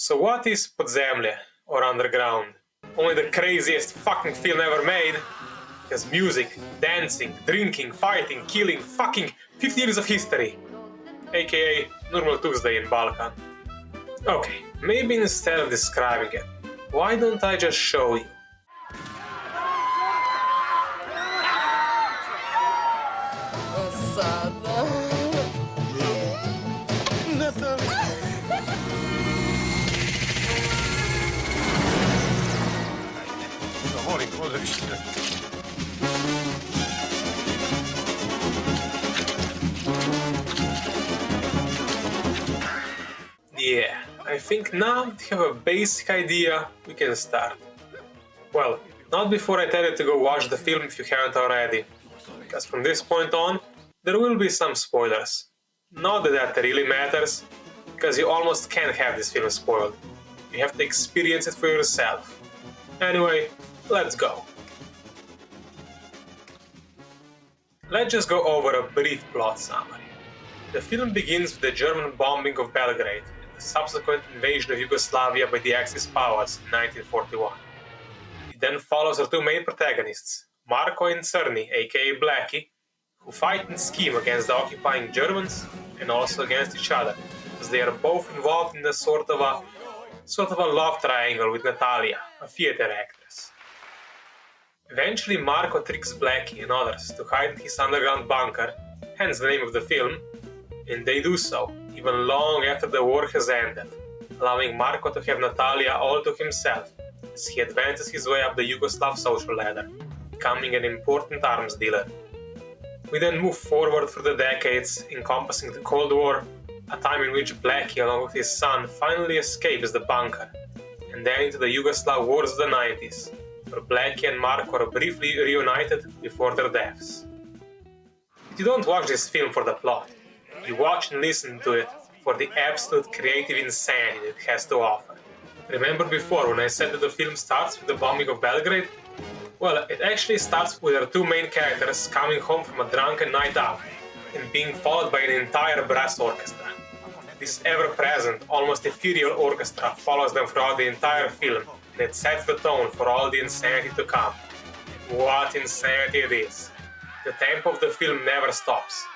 So what is Podzemlje, or underground? Only the craziest fucking film ever made? It has music, dancing, drinking, fighting, killing, fucking 50 years of history. AKA normal Tuesday in Balkan. Okay, maybe instead of describing it, why don't I just show you? Yeah, I think now that you have a basic idea, we can start. Well, not before I tell you to go watch the film if you haven't already, because from this point on, there will be some spoilers. Not that that really matters, because you almost can't have this film spoiled. You have to experience it for yourself. Anyway, let's go. Let's just go over a brief plot summary. The film begins with the German bombing of Belgrade and the subsequent invasion of Yugoslavia by the Axis powers in 1941. It then follows our two main protagonists, Marko and Crni, aka Blackie, who fight and scheme against the occupying Germans and also against each other, as they are both involved in a sort of a love triangle with Natalia, a theater actress. Eventually Marko tricks Blackie and others to hide in his underground bunker, hence the name of the film, and they do so, even long after the war has ended, allowing Marko to have Natalia all to himself as he advances his way up the Yugoslav social ladder, becoming an important arms dealer. We then move forward through the decades, encompassing the Cold War, a time in which Blackie along with his son finally escapes the bunker, and then into the Yugoslav wars of the 90s, where Blackie and Marko are briefly reunited before their deaths. But you don't watch this film for the plot. You watch and listen to it for the absolute creative insanity it has to offer. Remember before when I said that the film starts with the bombing of Belgrade? Well, it actually starts with our two main characters coming home from a drunken night out and being followed by an entire brass orchestra. This ever-present, almost ethereal orchestra follows them throughout the entire film, and it sets the tone for all the insanity to come. What insanity it is! The tempo of the film never stops.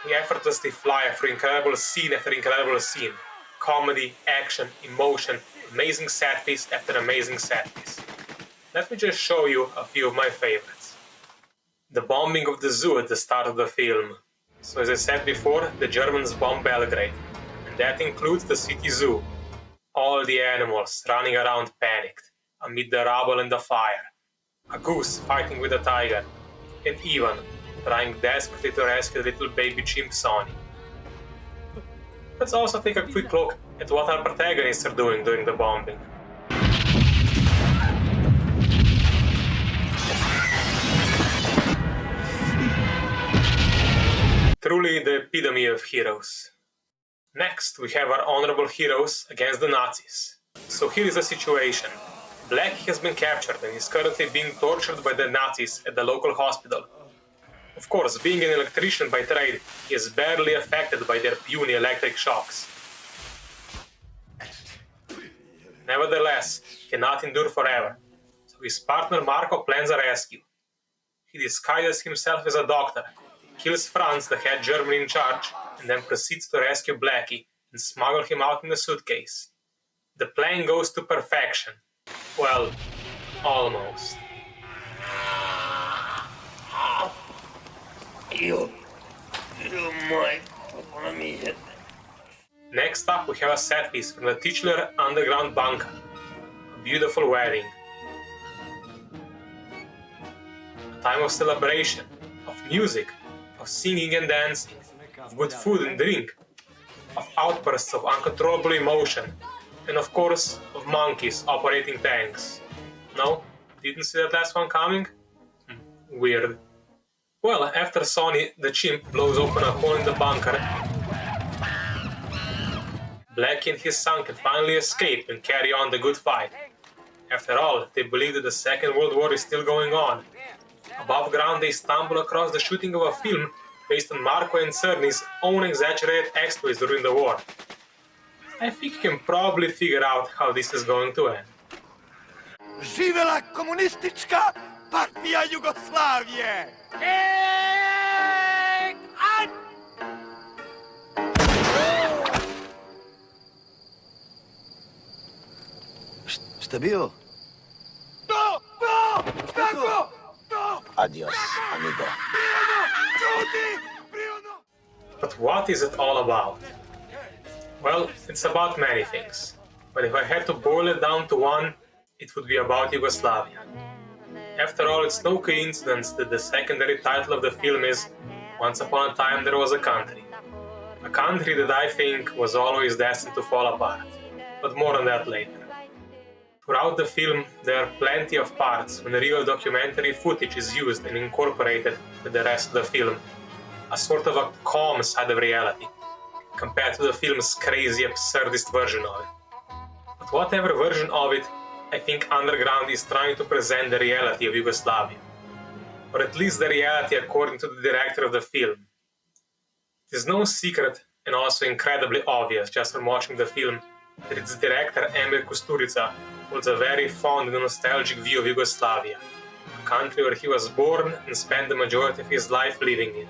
We effortlessly fly through incredible scene after incredible scene. Comedy, action, emotion, amazing set piece after amazing set piece. Let me just show you a few of my favorites. The bombing of the zoo at the start of the film. So as I said before, the Germans bomb Belgrade, and that includes the city zoo. All the animals running around panicked, amid the rubble and the fire. A goose fighting with a tiger, and Ivan trying desperately to rescue the little baby chimp Sonny. Let's also take a quick look at what our protagonists are doing during the bombing. Truly the epitome of heroes. Next, we have our honorable heroes against the Nazis. So here is the situation. Blackie has been captured and is currently being tortured by the Nazis at the local hospital. Of course, being an electrician by trade, he is barely affected by their puny electric shocks. Nevertheless, he cannot endure forever, so his partner Marko plans a rescue. He disguises himself as a doctor, kills Franz, the head German in charge, and then proceeds to rescue Blackie and smuggle him out in a suitcase. The plan goes to perfection. Well, almost. Next up, we have a set piece from the titular underground bunker. A beautiful wedding. A time of celebration, of music, of singing and dancing, of good food and drink, of outbursts of uncontrollable emotion, and of course, of monkeys operating tanks. No? Didn't see that last one coming? Weird. Well, after Sonny the chimp blows open a hole in the bunker, Blackie and his son can finally escape and carry on the good fight. After all, they believe that the Second World War is still going on. Above ground, they stumble across the shooting of a film based on Marko and Crni's own exaggerated exploits during the war. I think you can probably figure out how this is going to end. Živela komunistička partija Jugoslavije! Šta bio? To! Kako? Adios, amigo. But what is it all about? Well, it's about many things. But if I had to boil it down to one, it would be about Yugoslavia. After all, it's no coincidence that the secondary title of the film is Once Upon a Time There Was a Country. A country that I think was always destined to fall apart. But more on that later. Throughout the film, there are plenty of parts when real documentary footage is used and incorporated with the rest of the film. A sort of a calm side of reality, compared to the film's crazy, absurdist version of it. But whatever version of it, I think Underground is trying to present the reality of Yugoslavia. Or at least the reality according to the director of the film. It is no secret, and also incredibly obvious just from watching the film, that its director Emir Kusturica holds a very fond and nostalgic view of Yugoslavia, a country where he was born and spent the majority of his life living in.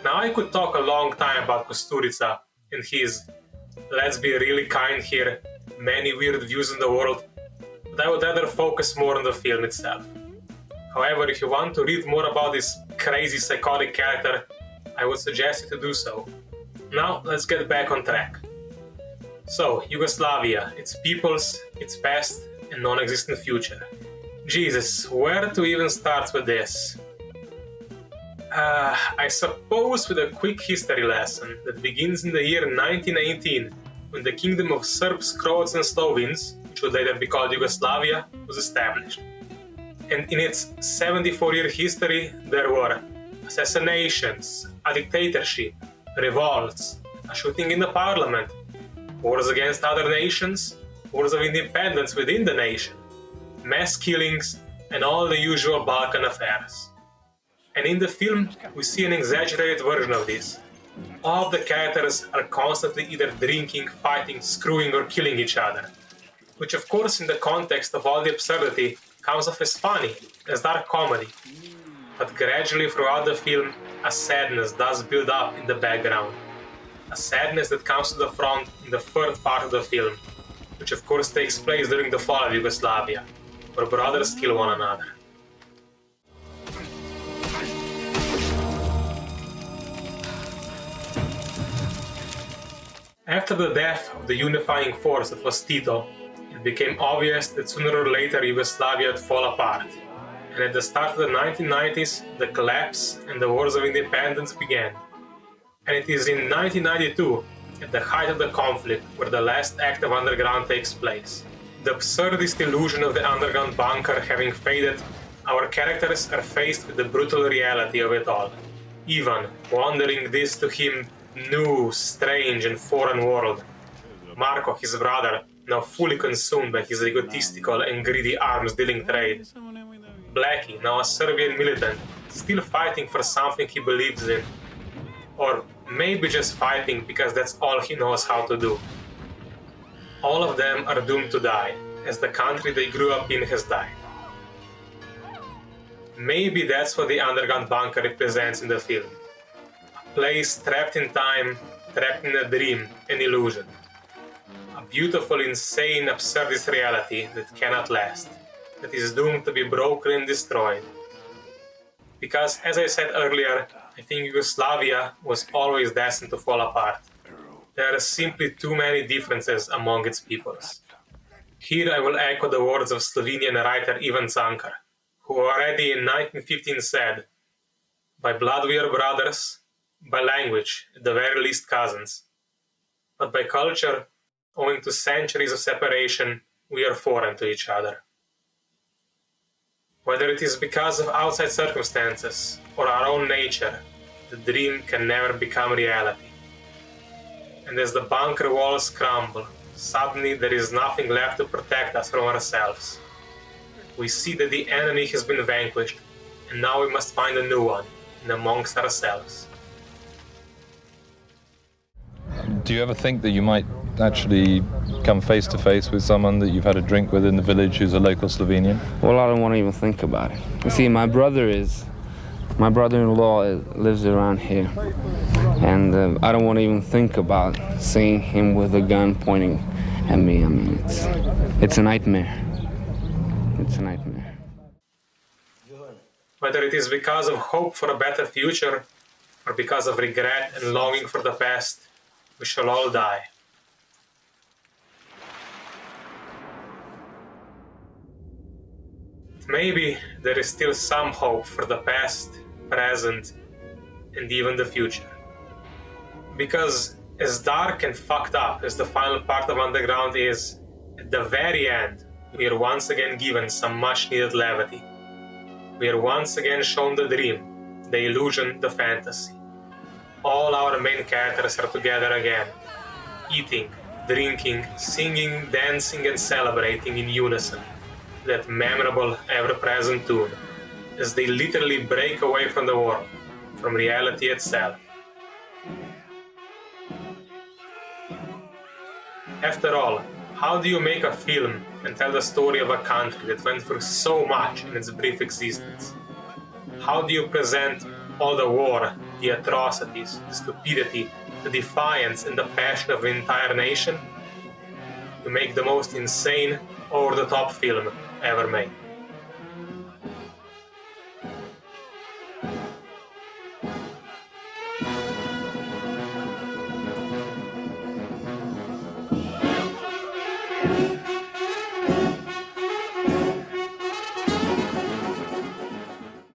Now I could talk a long time about Kusturica and his, let's be really kind here, many weird views in the world, but I would rather focus more on the film itself. However, if you want to read more about this crazy psychotic character, I would suggest you to do so. Now, let's get back on track. So, Yugoslavia, its peoples, its past, and non-existent future. Jesus, where to even start with this? I suppose with a quick history lesson that begins in the year 1918, when the Kingdom of Serbs, Croats and Slovenes, which would later be called Yugoslavia, was established. And in its 74-year history, there were assassinations, a dictatorship, revolts, a shooting in the parliament, wars against other nations, wars of independence within the nation, mass killings, and all the usual Balkan affairs. And in the film, we see an exaggerated version of this. All of the characters are constantly either drinking, fighting, screwing, or killing each other. Which, of course, in the context of all the absurdity, comes off as funny, as dark comedy. But gradually throughout the film, a sadness does build up in the background. A sadness that comes to the front in the third part of the film, which of course takes place during the fall of Yugoslavia, where brothers kill one another. After the death of the unifying force that was Tito, it became obvious that sooner or later Yugoslavia would fall apart. And at the start of the 1990s, the collapse and the wars of independence began. And it is in 1992, at the height of the conflict, where the last act of Underground takes place. The absurdist illusion of the underground bunker having faded, our characters are faced with the brutal reality of it all. Ivan, wandering this to him new, strange and foreign world. Marko, his brother, now fully consumed by his egotistical and greedy arms-dealing trade. Blackie, now a Serbian militant, still fighting for something he believes in. Or maybe just fighting because that's all he knows how to do. All of them are doomed to die, as the country they grew up in has died. Maybe that's what the underground bunker represents in the film. A place trapped in time, trapped in a dream, an illusion. A beautiful, insane, absurdist reality that cannot last, that is doomed to be broken and destroyed. Because, as I said earlier, I think Yugoslavia was always destined to fall apart. There are simply too many differences among its peoples. Here I will echo the words of Slovenian writer Ivan Cankar, who already in 1915 said, "By blood we are brothers, by language, at the very least cousins. But by culture, owing to centuries of separation, we are foreign to each other." Whether it is because of outside circumstances or our own nature, the dream can never become reality. And as the bunker walls crumble, suddenly there is nothing left to protect us from ourselves. We see that the enemy has been vanquished, and now we must find a new one, in amongst ourselves. Do you ever think that you might actually come face to face with someone that you've had a drink with in the village who's a local Slovenian? Well, I don't want to even think about it. You see, my brother-in-law lives around here, and I don't want to even think about seeing him with a gun pointing at me. I mean, it's a nightmare. It's a nightmare. Whether it is because of hope for a better future or because of regret and longing for the past, we shall all die. Maybe there is still some hope for the past, present, and even the future. Because as dark and fucked up as the final part of Underground is, at the very end, we are once again given some much needed levity. We are once again shown the dream, the illusion, the fantasy. All our main characters are together again, eating, drinking, singing, dancing, and celebrating in unison, that memorable, ever-present tune, as they literally break away from the world, from reality itself. After all, how do you make a film and tell the story of a country that went through so much in its brief existence? How do you present all the war, the atrocities, the stupidity, the defiance, and the passion of an entire nation? You make the most insane, over-the-top film ever made.